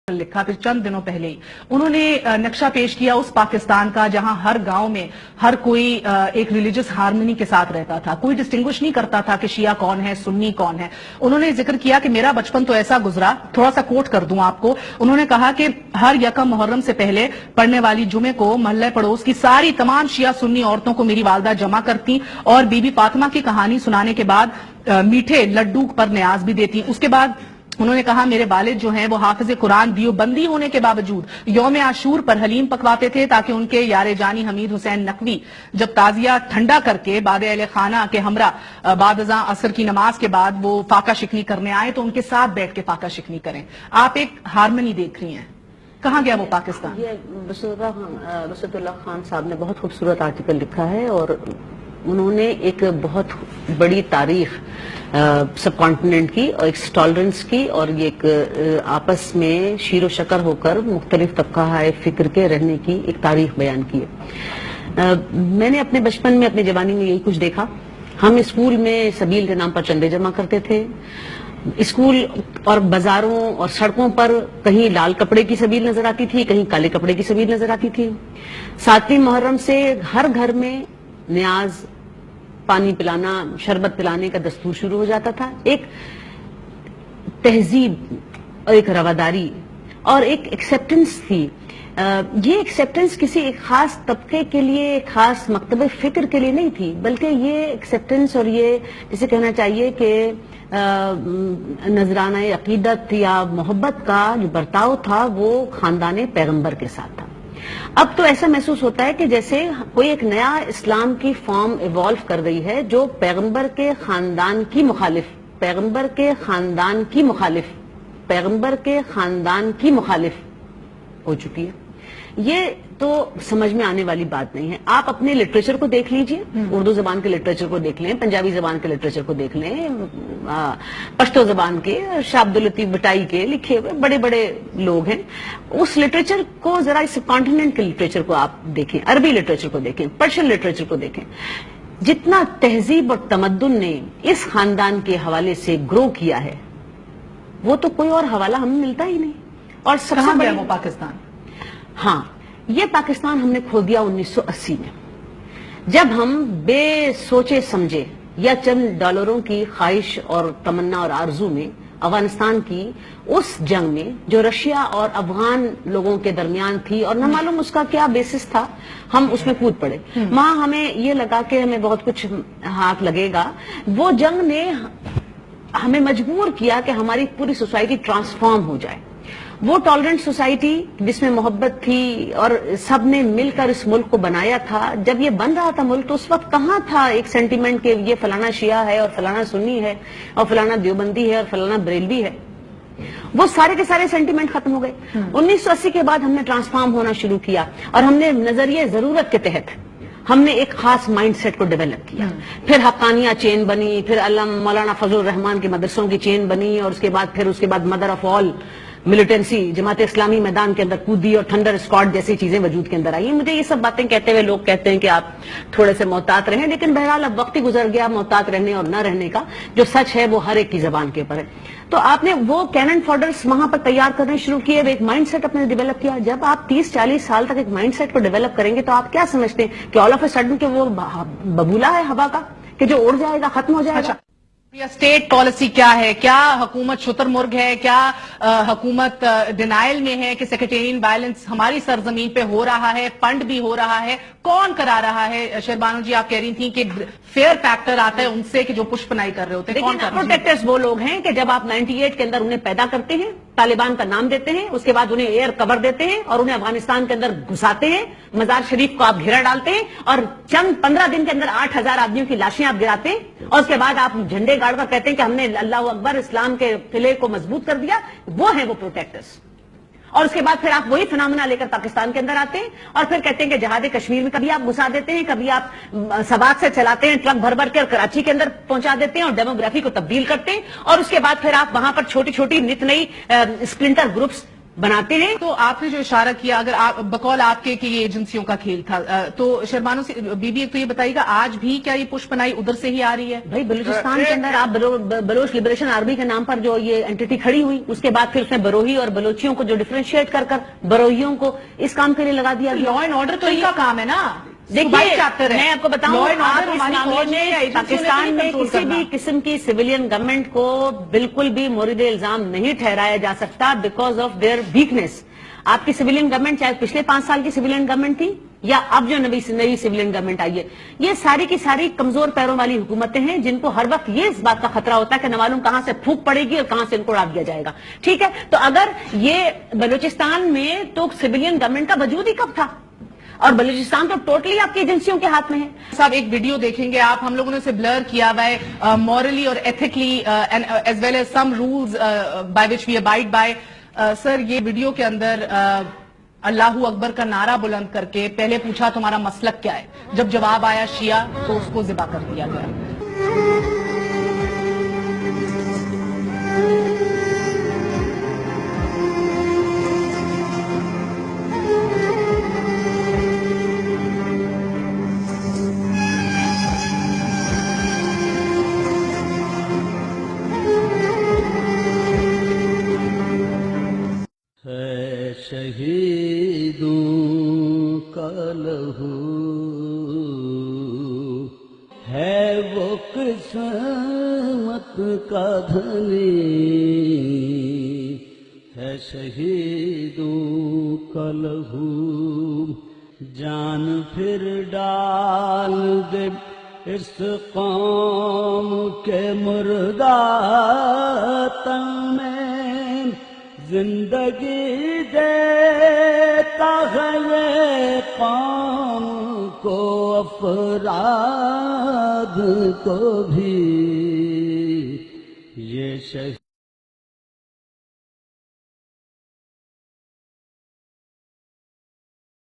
लिखा फिर चंद दिनों पहले ही उन्होंने नक्शा पेश किया उस पाकिस्तान का जहां हर गांव में हर कोई एक रिलीजियस हार्मनी के साथ रहता था, कोई डिस्टिंग्विश नहीं करता था कि शिया कौन है सुन्नी कौन है। उन्होंने जिक्र किया कि मेरा बचपन तो ऐसा गुजरा, थोड़ा सा कोट कर दूं आपको। उन्होंने कहा कि हर यकम मुहर्रम से पहले पढ़ने वाली जुमे को मोहल्ले पड़ोस की सारी तमाम शिया सुन्नी औरतों को मेरी वालदा जमा करती और बीबी फातिमा की कहानी सुनाने के बाद मीठे लड्डू पर न्याज भी देती। उसके बाद उन्होंने कहा मेरे वालिद जो हैं वो हाफिज कुरान दियोबंदी होने के बावजूद यौम आशूर पर हलीम पकवाते थे ताकि उनके यारे जानी हमीद हुसैन नकवी जब ताजिया ठंडा करके बाद अहले खाना के हमरा बाद असर की नमाज के बाद वो फाका शिकनी करने आए तो उनके साथ बैठ के फाका शिकनी करें। आप एक हारमनी देख रही हैं, कहाँ गया वो पाकिस्तान? ये बसरुल्लाह खान साहब ने बहुत खूबसूरत आर्टिकल लिखा है और उन्होंने एक बहुत बड़ी तारीख सब कॉन्टिनेंट की और एक टॉलरेंस की और ये एक आपस में शीरो शकर होकर मुख्तलिफ तबका फिक्र के रहने की एक तारीख बयान की है। मैंने अपने बचपन में अपने जवानी में यही कुछ देखा। हम स्कूल में सबील के नाम पर चंदे जमा करते थे। स्कूल और बाजारों और सड़कों पर कहीं लाल कपड़े की सबील नजर आती थी, कहीं काले कपड़े की सबील नजर आती थी। 7वीं मुहर्रम से हर घर में न्याज, पानी पिलाना, शरबत पिलाने का दस्तूर शुरू हो जाता था। एक तहजीब और एक रवादारी और एक एक्सेप्टेंस थी। ये एक्सेप्टेंस किसी एक खास तबके के लिए, एक खास मकतबे फिक्र के लिए नहीं थी, बल्कि ये एक्सेप्टेंस और ये जिसे कहना चाहिए कि नजराना अकीदत या मोहब्बत का जो बर्ताव था वो खानदान पैगंबर के साथ था। अब तो ऐसा महसूस होता है कि जैसे कोई एक नया इस्लाम की फॉर्म इवॉल्व कर गई है जो पैगंबर के खानदान की मुखालिफ, पैगंबर के खानदान की मुखालिफ, पैगंबर के खानदान की मुखालिफ हो चुकी है। ये तो समझ में आने वाली बात नहीं है। आप अपने लिटरेचर को देख लीजिए, उर्दू जबान के लिटरेचर को देख लें, पंजाबी जबान के लिटरेचर को देख लें, पश्तो जबान के शाह अब्दुल लतीफ भटाई के लिखे हुए बड़े बड़े लोग हैं। उस लिटरेचर को जरा इस कॉन्टिनेंट के लिटरेचर को आप देखें, अरबी लिटरेचर को देखें, पर्शियन लिटरेचर को देखें। जितना तहजीब और तमद्दुन ने इस खानदान के हवाले से ग्रो किया है वो तो कोई और हवाला हमें मिलता ही नहीं। और सबसे बड़ा वो पाकिस्तान, हाँ, ये पाकिस्तान हमने खो दिया 1980 में, जब हम बेसोचे समझे या चंद डॉलरों की ख्वाहिश और तमन्ना और आरजू में अफगानिस्तान की उस जंग में जो रशिया और अफगान लोगों के दरमियान थी और न मालूम उसका क्या बेसिस था, हम उसमें कूद पड़े। वहां हमें ये लगा कि हमें बहुत कुछ हाथ लगेगा। वो जंग ने हमें मजबूर किया कि हमारी पूरी सोसाइटी ट्रांसफॉर्म हो जाए। वो टॉलरेंट सोसाइटी जिसमें मोहब्बत थी और सब ने मिलकर इस मुल्क को बनाया था, जब ये बन रहा था मुल्क तो उस वक्त कहाँ था एक सेंटीमेंट के ये फलाना शिया है और फलाना सुन्नी है और फलाना देवबंदी है और फलाना बरेलवी है। वो सारे के सारे सेंटीमेंट खत्म हो गए। 1980 के बाद हमने ट्रांसफॉर्म होना शुरू किया और हमने नजरिए जरूरत के तहत हमने एक खास माइंडसेट को डेवलप किया। फिर हक्कानिया चेन बनी, फिर मौलाना फजल रहमान के मदरसों की चेन बनी और उसके बाद mother of all militancy Jamaat Islami मैदान के अंदर कूदी और थंडर स्क्वाड जैसी चीजें वजूद के अंदर आई। मुझे ये सब बातें कहते हुए लोग कहते हैं कि आप थोड़े से मोहतात रहें, लेकिन बहरहाल अब वक्त ही गुजर गया मोहतात रहने और न रहने का। जो सच है वो हर एक की जबान के ऊपर है। तो आपने वो कैनन फॉडर्स वहां पर तैयार करने शुरू किए, एक माइंडसेट अपने डेवलप किया। जब आप 30-40 साल तक एक माइंडसेट को डेवलप करेंगे तो आप क्या समझते हैं कि ऑल ऑफ ए सडन के वो बबूला है हवा का कि जो उड़ जाएगा, खत्म हो जाएगा। स्टेट पॉलिसी क्या है? क्या हुकूमत शुतुरमुर्ग है? क्या हुकूमत डिनाइल में है कि सेक्रेटेरियन वायलेंस हमारी सरजमीन पे हो रहा है, फंड भी हो रहा है? कौन करा रहा है? शहबानो जी आप कह रही थी कि फेयर फैक्टर आता है उनसे कि जो पुष्पनाई कर रहे होते हैं। कौन प्रोटेक्टर्स वो लोग हैं कि जब आप 98 के अंदर उन्हें पैदा करते हैं, तालिबान का नाम देते हैं, उसके बाद उन्हें एयर कवर देते हैं और उन्हें अफगानिस्तान के अंदर घुसाते हैं, मजार शरीफ को आप घेरा डालते हैं और चंद 15 दिन के अंदर 8000 आदमियों की लाशें आप गिराते हैं और उसके बाद आप झंडे गाड़कर कहते हैं कि हमने अल्लाह अकबर इस्लाम के किले को मजबूत कर दिया। वो है वो प्रोटेक्टर्स। और उसके बाद फिर आप वही फिनोमेना लेकर पाकिस्तान के अंदर आते हैं और फिर कहते हैं कि जहाद कश्मीर में कभी आप घुसा देते हैं, कभी आप सबाक से चलाते हैं ट्रक भर भर के और कराची के अंदर पहुंचा देते हैं और डेमोग्राफी को तब्दील करते हैं और उसके बाद फिर आप वहां पर छोटी छोटी नित नई स्प्लिंटर ग्रुप्स بناتے ہیں. تو آپ نے جو اشارہ کیا، اگر آپ بقول آپ کے کہ یہ ایجنسیوں کا کھیل تھا، تو شرمانو سے بی بی ایک تو یہ بتائیے گا آج بھی کیا یہ پش پنائی ادھر سے ہی آ رہی ہے؟ بھائی بلوچستان کے اندر آپ بلوچ لبریشن آرمی کے نام پر جو یہ اینٹی کھڑی ہوئی، اس کے بعد پھر اس نے بروہی اور بلوچیوں کو جو ڈیفرینشیٹ کر بروہیوں کو اس کام کے لیے لگا دیا. لا اینڈ آرڈر تو ان کا کام ہے نا. دیکھیے میں آپ کو بتاؤں، آپ اس معاملے میں پاکستان میں کسی بھی قسم کی سویلین گورنمنٹ کو بالکل بھی مورد الزام نہیں ٹھہرایا جا سکتا بیکاز آف دیئر ویکنیس. آپ کی سویلین گورنمنٹ چاہے پچھلے 5 سال کی سویلین گورنمنٹ تھی یا اب جو نئی سویلین گورنمنٹ آئی ہے، یہ ساری کی ساری کمزور پیروں والی حکومتیں ہیں جن کو ہر وقت یہ اس بات کا خطرہ ہوتا ہے کہ نہ معلوم کہاں سے پھونک پڑے گی اور کہاں سے ان کو اڑا دیا جائے گا. ٹھیک ہے، تو اگر یہ بلوچستان میں تو سویلین گورنمنٹ کا وجود ہی کب تھا، اور بلوچستان تو ٹوٹلی آپ کی ایجنسیوں کے ہاتھ میں ہے. صاحب ایک ویڈیو دیکھیں گے آپ، ہم لوگوں نے اسے بلر کیا ہوا ہے مورلی اور ethically as well as some rules by which we abide by. Sir یہ ویڈیو کے اندر اللہ اکبر کا نعرہ بلند کر کے پہلے پوچھا تمہارا مسلک کیا ہے، جب جواب آیا شیعہ تو اس کو ذبح کر دیا گیا. شہیدوں کا لہو ہے وہ قسمت کا دھنی، ہے شہیدوں کا لہو جان پھر ڈال دے اس قوم کے مردہ تن میں، زندگی دیتا ہے یہ قوم کو افراد کو بھی یہ شہید